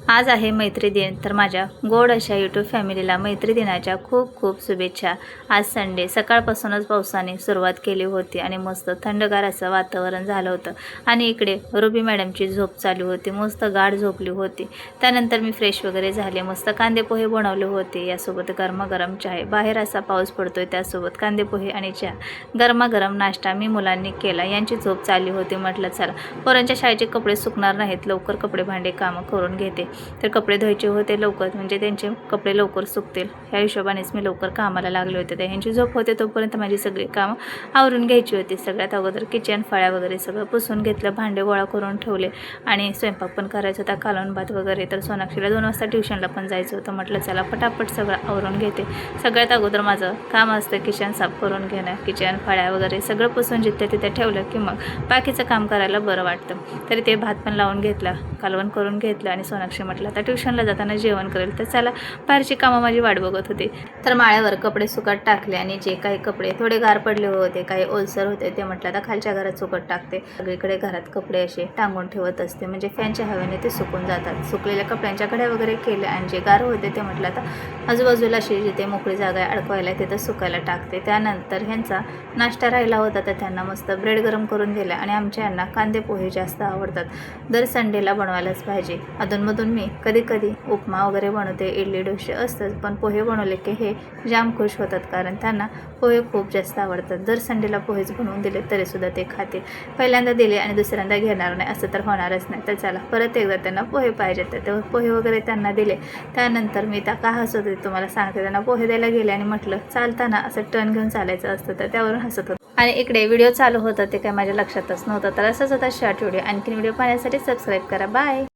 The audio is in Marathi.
आज आहे मैत्री दिन, तर माझ्या गोड अशा यूट्यूब फॅमिलीला मैत्री दिनाच्या खूप खूप शुभेच्छा। आज संडे, सकाळपासूनच पावसाने सुरुवात केली होती आणि मस्त थंडगार असं वातावरण झालं होतं आणि इकडे रुबी मॅडमची झोप चालू होती, मस्त गाढ झोपली होती। त्यानंतर मी फ्रेश वगैरे झाले, मस्त कांदे पोहे बनवले होते, यासोबत गरमागरम चहा। बाहेर असा पाऊस पडतोय, त्यासोबत कांदे पोहे आणि चहा, गरमागरम नाश्ता मी मुलांनी केला। यांची झोप चालली होती, म्हटलं चला पोरांच्या शाळेचे कपडे सुकणार नाहीत, लवकर कपडे भांडे कामं करून घेते। तर कपडे धुवायचे होते लवकर, म्हणजे त्यांचे कपडे लवकर सुकतील ह्या हिशोबानेच मी लवकर कामाला लागले होते। तर ह्यांची झोप होते तोपर्यंत माझी सगळी कामं आवरून घ्यायची होती। सगळ्यात अगोदर किचन फळ्या वगैरे सगळं पुसून घेतलं, भांडे गोळा करून ठेवले आणि स्वयंपाक पण करायचा होता, कालवण भात वगैरे। तर सोनाक्षीला 2 वाजता ट्युशनला पण जायचं होतं, म्हटलं चला पटापट सगळं आवरून घेते। सगळ्यात अगोदर माझं काम असतं किचन साफ करून घेणं, किचन फळ्या वगैरे सगळं पुसून जिथे तिथे ठेवलं की मग बाकीचं काम करायला बरं वाटतं। तरी ते भात पण लावून घेतला, कालवण करून घेतलं आणि सोनाक्षी म्हटलं आता ट्युशनला जाताना जेवण करेल, तर चला बाहेरची कामं माझी वाट बघत होती। तर माळ्यावर कपडे सुकत टाकले आणि जे काही कपडे थोडे गार पडले होते, काही ओलसर होते, ते म्हटलं आता खालच्या घरात सुकत टाकते। सगळीकडे घरात कपडे असे टांगून ठेवत असते, म्हणजे फॅनच्या हवेने ते सुकून जातात। सुकलेल्या कपड्यांच्या घड्या वगैरे केल्या आणि जे गार होते ते म्हटलं आता आजूबाजूला अशी जिथे मोकळी जागा आहे अडकवायला तिथं सुकायला टाकते। त्यानंतर ह्यांचा नाश्ता राहिला होता, तर त्यांना मस्त ब्रेड गरम करून दिला आणि आमच्या यांना कांदे पोहे जास्त आवडतात, दर संडेला बनवायलाच पाहिजे। अधूनमधून मी कधी कधी उपमा वगैरे बनवते, इडली डोसे असतात, पण पोहे बनवले की हे जाम खुश होतात, कारण त्यांना पोहे खूप जास्त आवडतात। दर संडेला पोहेच बनवून दिले तरीसुद्धा ते खातील। पहिल्यांदा दिले आणि दुसऱ्यांदा घेणार नाही असं तर होणारच नाही। तर चला परत एकदा त्यांना पोहे पाहिजेत, तर ते पोहे वगैरे त्यांना दिले। त्यानंतर मी त्या का हसत होते तुम्हाला सांगते, त्यांना पोहे द्यायला गेले आणि म्हटलं चालताना असं टर्न घेऊन चालायचं असतं, तर त्यावरून हसत होतं। आणि इकडे व्हिडिओ चालू होता ते काय माझ्या लक्षातच नव्हतं। तर असंच होता शॉर्ट व्हिडिओ। आणखीन व्हिडिओ पाहण्यासाठी सबस्क्राईब करा। बाय।